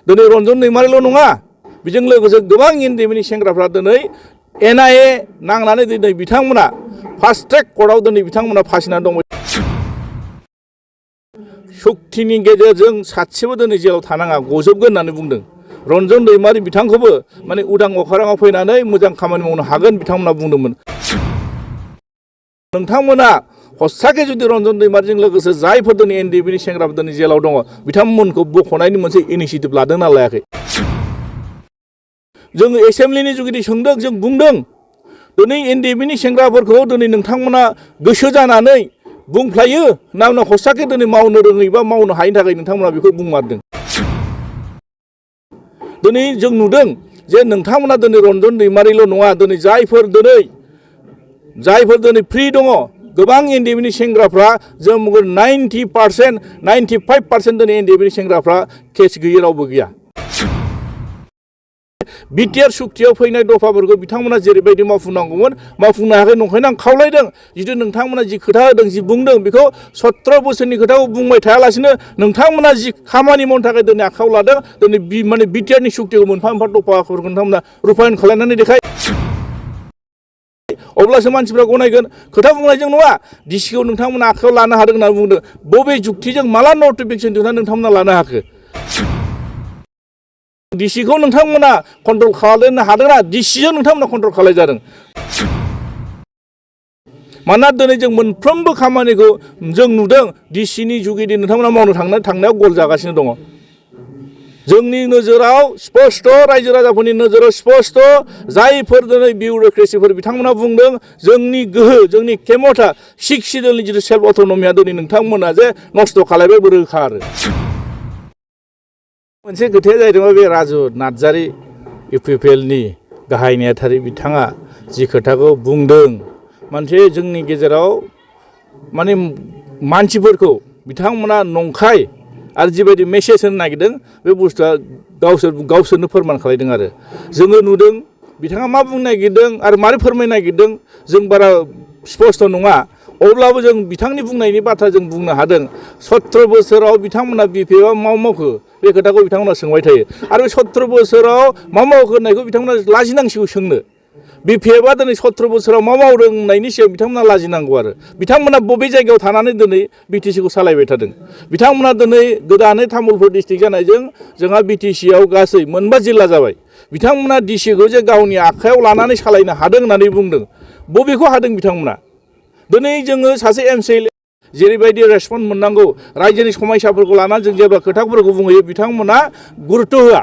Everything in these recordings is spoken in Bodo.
दिनै रन्जन दैमारिल' नङा बेजों लोगोसे गोबां एनडिएफबिनि सेंग्राफ्रा दिनै एनआइए नांनानै दिनै बिथांमोना फास्ट ट्रेक कर्टआव दिनै बिथांमोना फासिनानै दङ। सक्तिनि गेजेरजों सासेबो दिनै जेलाव थानाङा गजोबगोन होननानै बुंदों। रन्जन दैमारि बिथांखौबो माने उदां अख्राङाव फैनानै मोजां खामानि मावनो हागोन बिथांमोना बुंदोंमोन। नोंथांमोना हस्साके जुदि रन्जन दैमारिजों लोगोसे जायफोर दिनै एनडिएफबिनि सेंग्राफोर दिनै जेलाव दङ बिथांमोनखौ बख'नायनि मोनसे इनिसियेटिभ लादोंना लायाखै? जोङो एसेम्ब्लिनि जुगिदि सोंदों, जों बुंदों दिनै एनडिएफबिनि सेंग्राफोरखौ दिनै नोंथांमोना गोसो जानानै बुंफ्लायो ना हस्साके दिनै मावनो रोङै बा मावनो हायैनि थाखाय नोंथांमोना बेखौ बुंमारदों। दिनै जों नुदों जे नोंथांमोना दिनै रन्जन दैमारिल' नङा दिनै जायफोर दिनै फ्रि दङ गोबां एनडिएफबिनि सेंग्राफ्रा जों 90% 95% दिनै एनडिएफबिनि सेंग्राफ्रा केस गैयै रावबो गैया। बिटिआर सुक्तियाव फैनाय दफाफोरखौ बिथांमोना जेरैबायदि मावफुंनांगौमोन मावफुंनो हायाखै। नंखायनो आं खावलायदों जिथु नोंथांमोना जि खोथा होदों जि बुंदों बेखौ 17 बोसोरनि खोथाखौ बुंबाय थायालासिनो नोंथांमोना जि खामानि मावनो थाखाय दिनै आखायाव लादों दिनै माने बिटिआरनि सुक्तिखौ मोनफा मोनफा दफाफोरखौ नोंथांमोना रुपायन खालामनानै देखाय। अब्लासो मानसिफ्रा गनायगोन। खोथा बुंनायजों नङा। डिसिखौ नोंथांमोना आखायाव लानो हादों होनना बुंदों। बबे जुक्तिजों माला नटिफिकेसन दिहुननानै नोंथांमोना लानो हाखो? डिसिखौ नोंथांमोना कन्ट्रल खालामनो हादोंना डिसिजों नोंथांमोना कन्ट्रल खालामजादों। मानोना दिनै जों मोनफ्रोमबो खामानिखौ जों नुदों डिसिनि जुगिदि नोंथांमोना मावनो थांनायाव गल जागासिनो दङ। जोंनि नोजोराव स्पष्ट रायजो राजाफोरनि नोजोराव स्पष्ट जायफोर दिनै बिउरोक्रेसिफोर बिथांमोना बुंदों जोंनि गोहो जोंनि खेमथा सिक्सिडलनि जिथु सेल्फ अट'नमिया दिनै नोंथांमोना जे नस्थ' खालायबायबो रोखा आरो। मोनसे खोथाया जाहैदों बे राजु नार्जारि इउपिपिएलनि गाहाय नेहाथारि बिथाङा जि खोथाखौ बुंदों मोनसे जोंनि गेजेराव माने मानसिफोरखौ बिथांमोना नंखाय आरो जिबायदि मेसेज होनो नागिरदों बे बुस्थुआ गावसोरनो फोरमान खालामदों आरो जोङो नुदों बिथाङा मा बुंनो नागिरदों आरो मारै फोरमायनो नागिरदों जों बारा स्पष्ट नङा। अब्लाबो जों बिथांनि बुंनायनि बाथ्रा जों बुंनो हादों 17 बोसोराव बिथांमोना बिपिएफआ मा मावखो बे खोथाखौ बिथांमोना सोंबाय थायो आरो 17 बोसोराव मा मावखो होननायखौ बिथांमोना लाजिनांसिगौ सोंनो। बिपिएफआ दिनै 17 बोसोराव मा मावदों होननायनि सायाव बिथांमोना लाजिनांगौ आरो बिथांमोना बबे जायगायाव थानानै दिनै बिटिसिखौ सालायबाय थादों। बिथांमोना दिनै गोदानै तामुलपुर डिस्ट्रिक्ट जानायजों जोंहा बिटिसिआव गासै मोनबा जिल्ला जाबाय। बिथांमोना डिसिखौ जे गावनि आखायाव लानानै सालायनो हादों होननानै बुंदों। बबेखौ हादों बिथांमोना? दिनै जोङो सासे एमसिएल जेरैबायदि रेसपन्स मोननांगौ रायजोनि समस्याफोरखौ लानानै जों जेब्ला खोथाफोरखौ बुंहैयो बिथांमोना गुरुत्व होआ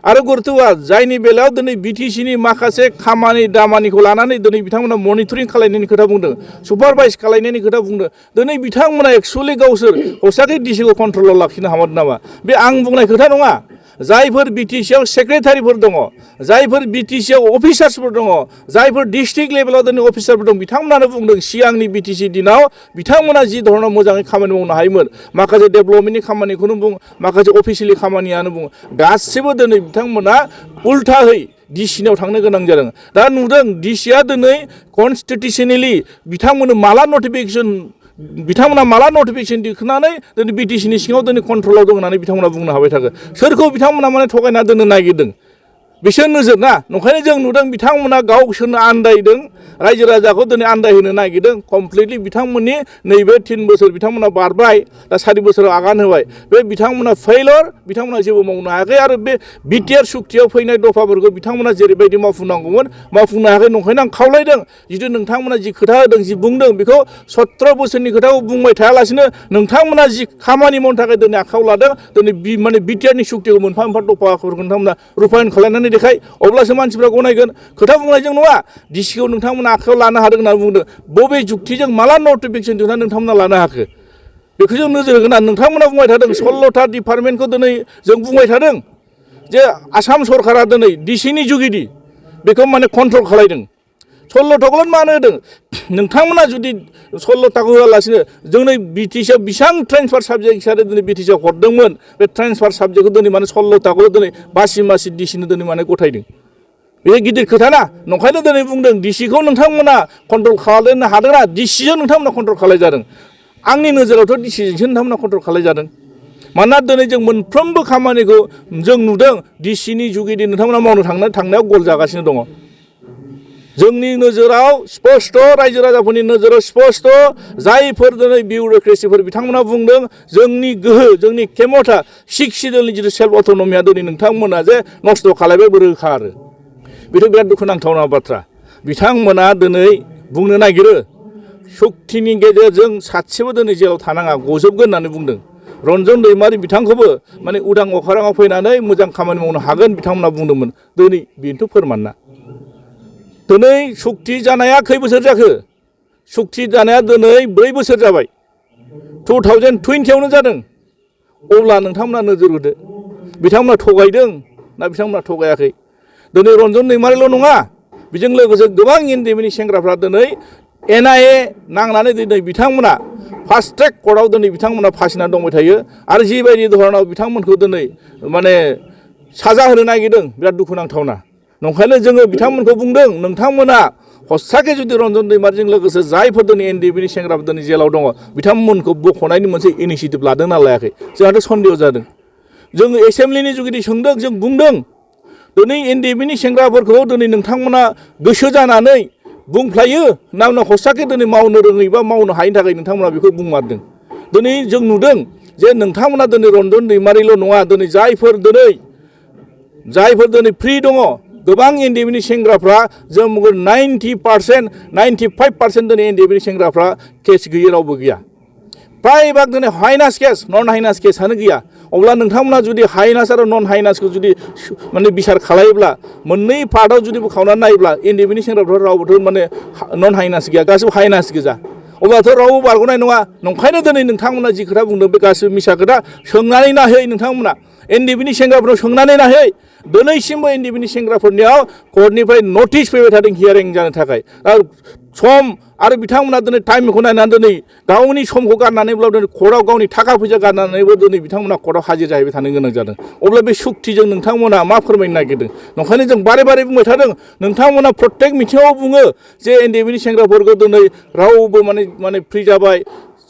आरो गुरुत्व होआ जायनि बेलायाव दिनै बिटिसिनि माखासे खामानि दामानिखौ लानानै दिनै बिथांमोना मनिटरिं खालायनायनि खोथा बुंदों सुपारभाइज खालायनायनि खोथा बुंदों। दिनै बिथांमोना एक्सुवेलि गावसोर हस्साके डिसिखौ कन्ट्रलाव लाखिनो हामारदों नामा? बे आं बुंनाय खोथा नङा। जायफोर बिटिसिआव सेक्रेटारिफोर दङ जायफोर बिटिसिआव अफिसार्सफोर दङ जायफोर डिस्ट्रिक्ट लेभेलाव दिनै अफिसारफोर दं बिथांमोनानो बुंदों सिगांनि बिटिसि दिनाव बिथांमोना जि धरनाव मोजाङै खामानि मावनो हायोमोन माखासे डेभेलपमेन्टनि खामानिखौनो बुं माखासे अफिसियेलि खामानियानो बुं गासिबो दिनै बिथांमोना उल्थाहै डिसिनाव थांनो गोनां जादों। दा नुदों डिसिआ दिनै कनस्टिटिउसनेलि बिथांमोननो माला नटिफिकेसन दिखांनानै दिनै बिटिसिनि सिङाव दिनै कन्ट्रलाव दं होननानै बिथांमोना बुंनो हाबाय थागोन। सोरखौ बिथांमोना माने थगायना दोननो नागिरदों बिसोर नोजोर ना। नंखायनो जों नुदों बिथांमोना गावसोरनो आन्दायदों रायजो राजाखौ दिनै आन्दायहोनो नागिरदों। कमप्लिटलि बिथांमोननि नैबे 3 बोसोर बिथांमोना बारबाय दा 4 बोसोराव आगान होबाय। बे बिथांमोना फेइलर बिथांमोना जेबो मावनो हायाखै आरो बे बिटिआर सुक्तियाव फैनाय दफाफोरखौ बिथांमोना जेरैबायदि मावफुंनांगौमोन मावफुंनो हायाखै। नंखायनो आं खावलायदों जिथु नोंथांमोना जि खोथा होदों जि बुंदों बेखौ 17 बोसोरनि खोथाखौ बुंबाय थायालासिनो नोंथांमोना जि खामानि मावनो थाखाय दिनै आखायाव लादों दिनै माने बिटिआरनि सुक्तिखौ मोनफा मोनफा दफाफोरखौ नोंथांमोना रुपायन खालामनानै देखाय अब्लासो मानसिफ्रा गनायगोन। खोथा बुंनायजों नङा। डिसिखौ नोंथांमोना आखायाव लानो हादों होनना बुंदों। बबे जुक्तिजों माला नटिफिकेसन दिहुननानै नोंथांमोना लानो हाखो बेखौ जों नोजोर होगोन। नोंथांमोना बुंबाय थादों 16टा डिपार्टमेन्टखौ दिनै जों बुंबाय थादों जे आसाम सरकारा दिनै डिसिनि जुगिदि बेखौ माने कन्ट्रल खालायदों। 16टाखौल' मानो होदों? नोंथांमोना जुदि 16टाखौ होआलासिनो जोंनि बिटिसिआव बेसेबां ट्रेन्सफार साबजेक्ट हिसाबै दिनै बिटिसिआव हरदोंमोन बे ट्रेन्सफार साबजेक्टखौ दिनै माने 16टाखौ दिनै बासि डिसिनो दिनै माने गथायदों। बे गिदिर खोथा ना। नंखायनो दिनै बुंदों डिसिखौ नोंथांमोना कन्ट्रल खालामनो हादोंना डिसिजों नोंथांमोना कन्ट्रल खालायजादों। आंनि नोजोरावथ' डिसिजोंसो नोंथांमोना कन्ट्रल खालायजादों। मानोना दिनै जों मोनफ्रोमबो खामानिखौ जों नुदों डिसिनि जुगिदि नोंथांमोना मावनो थांनायाव गल जागासिनो दङ जोंनि नोजोराव स्पष्ट रायजो राजाफोरनि नोजोराव स्पष्ट जायफोर दिनै बिउरोक्रेसिफोर बिथांमोना बुंदों जोंनि गोहो जोंनि खेमथा सिक्सिडलनि जिथु सेल्फ अट'नमिया दिनै नोंथांमोना जे नस्थ' खालायबाय रोखा आरो बेथ' बिराद दुखुनांथावना बाथ्रा बिथांमोना दिनै बुंनो नागिरो सक्तिनि गेजेरजों सासेबो दिनै जेलाव थानाङा गजोबगोन होननानै बुंदों रन्जन दैमारि बिथांखौबो माने उदां अखाराङाव फैनानै मोजां खामानि मावनो हागोन बिथांमोना बुंदोंमोन दिनै बेनोथ' फोरमान ना दिनै सक्ति जानाया खै बोसोर जाखो सक्ति जानाया दिनै 4 बोसोर जाबाय 2020आवनो जादों अब्ला नोंथांमोना नोजोर होदो बिथांमोना थगायदों ना बिथांमोना थगायाखै दिनै रन्जन दैमारिल' नङा बेजों लोगोसे गोबां एनडिएफबिनि सेंग्राफ्रा दिनै एनआइए नांनानै दिनै बिथांमोना फास्ट ट्रेक कर्टआव दिनै बिथांमोना फासिनानै दंबाय थायो आरो जिबायदि धरनाव बिथांमोनखौ दिनै माने साजा होनो नागिरदों बिराद दुखुनांथावना नंखायनो जोङो बिथांमोनखौ बुंदों नोंथांमोना हस्साके जुदि रन्जन दैमारिजों लोगोसे जायफोर दिनै एनडिएफबिनि सेंग्राफोर दिनै जेलाव दङ बिथांमोनखौ बख'नायनि मोनसे इनिसियेटिभ लादोंना लायाखै जोंहाथ' सन्देह जादों जोङो एसेम्ब्लिनि जुगिदि सोंदों जों बुंदों दिनै एनडिएफबिनि सेंग्राफोरखौ दिनै नोंथांमोना गोसो जानानै बुंफ्लायो ना हस्साके दिनै मावनो रोङै बा मावनो हायिनि थाखाय नोंथांमोना बेखौ बुंमारदों दिनै जों नुदों जे नोंथांमोना दिनै रन्जन दैमारिल' नङा दिनै जायफोर दिनै फ्रि दङ गोबां एनडिएफबिनि सेंग्राफ्रा जों 90% 95% दिनै एनडिएफबिनि सेंग्राफ्रा केस गैयै रावबो गैया प्रायभाग दिनै हाइनास केस नन हाइनास केसआनो गैया अब्ला नोंथांमोना जुदि हाइनास आरो नन हाइनासखौ जुदि माने बिसार खालायोब्ला मोननै पार्टआव जुदि बोखावनानै नायोब्ला एनडिएफबिनि सेंग्राफ्रा रावबोथ' माने नन हाइनास गैया गासिबो हाइनास गोजा अब्लाथ' रावबो बारग'नाय नङा नंखायनो दिनै नोंथांमोना जि खोथा बुंदों बे गासिबो मिसा खोथा सोंनानै नायहै नोंथांमोना एनडिएफबिनि सेंग्राफोरनाव सोंनानै नायहै दिनैसिमबो एनडिएफबिनि सेंग्राफोरनियाव कर्टनिफ्राय नटिस फैबाय थादों हियारिं जानो थाखाय सम आरो बिथांमोना दिनै टाइमखौ नायनानै दिनै गावनि समखौ गारनानैब्लाबो दिनै कर्टआव गावनि थाखा फैसा गारनानैबो दिनै बिथांमोना कर्टआव हाजिर जाहैबाय थानो गोनां जादों अब्ला बे सुक्तिजों नोंथांमोना मा फोरमायनो नागिरदों नंखायनो जों बारे बारे बुंबाय थादों नोंथांमोना प्रत्येक मिथिङाव बुङो जे एनडिएफबिनि सेंग्राफोरखौ दिनै रावबो माने फ्रि जाबाय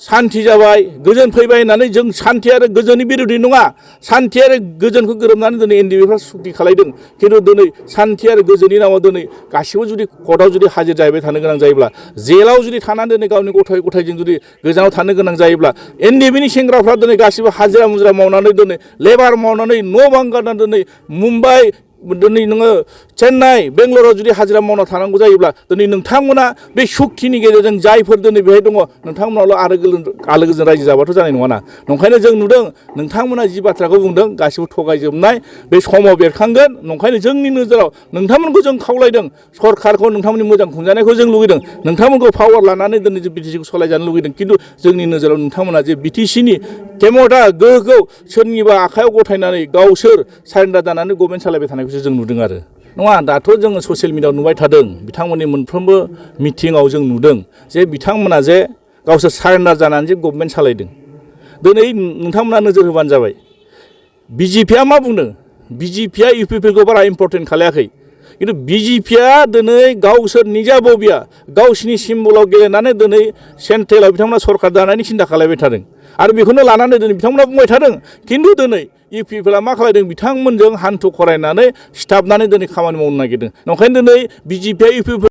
शान्ति जाबाय गोजोन फैबाय होननानै जों शान्ति आरो गोजोननि बिरोधि नङा शान्ति आरो गोजोनखौ गोरोबनानै दिनै एनडिएफबिफ्रा सुक्ति खालायदों खिन्थु दिनै शान्ति आरो गोजोननि नामाव दिनै गासिबो जुदि कर्टआव जुदि हाजिर जाहैबाय थानो गोनां जायोब्ला जेलाव जुदि थानानै दिनै गावनि गथायजों जुदि गोजानाव थानो गोनां जायोब्ला एनडिएफबिनि सेंग्राफ्रा दिनै गासिबो हाजिरा मुजिरा मावनानै दिनै लेबार मावनानै न' बां गारनानै दिनै मुम्बाइ दिनै नोङो चेन्नाइ बेंगलराव जुदि हाजिरा मावना थानांगौ जायोब्ला दिनै नोंथांमोना बे सुक्तिनि गेजेरजों जायफोर दिनै बेहाय दङ नोंथांमोनाल' आलो गोजोन रायजो जाबाथ' जानाय नङाना नंखायनो जों नुदों नोंथांमोना जि बाथ्राखौ बुंदों गासिबो थगायजोबनाय बे समाव बेरखांगोन नंखायनो जोंनि नोजोराव नोंथांमोनखौ जों खावलायदों सरकारखौ नोंथांमोननि मोजां खुंजानायखौ जों लुगैदों नोंथांमोनखौ पावार लानानै दिनै जों बिटिसिखौ सालायजानो लुगैदों खिन्थु जोंनि नोजोराव नोंथांमोना जे बिटिसिनि खेमथा गोहोखौ सोरनिबा आखायाव गथायनानै गावसोर सारेन्डार जानानै गभर्नमेन्ट सालायबाय थानायखौसो जों नुदों आरो नङा दाथ' जोङो ससियेल मिडियाआव नुबाय थादों बिथांमोननि मोनफ्रोमबो मिटिङाव जों नुदों जे बिथांमोना जे गावसोर सारेन्डार जानानै जे गभर्नमेन्ट सालायदों दिनै नोंथांमोना नोजोर होबानो जाबाय बिजेपिआ मा बुंदों बिजेपिआ इउपिपिएलखौ बारा इम्पर्टेन्ट खालायाखै खिन्थु बिजेपिआ दिनै गावसोर निजा बबिया गावसिनि सिम्बलाव गेलेनानै दिनै सेन्ट्रेलाव बिथांमोना सरकार दानायनि सिन्था खालायबाय थादों आरो बेखौनो लानानै दिनै बिथांमोना बुंबाय थादों खिन्थु दिनै इउपिपिएलआ मा खालायदों बिथांमोनजों हान्थु खरायनानै सिथाबनानै दिनै खामानि मावनो नागिरदों नंखायनो दिनै बिजेपिआ इउपिपिएल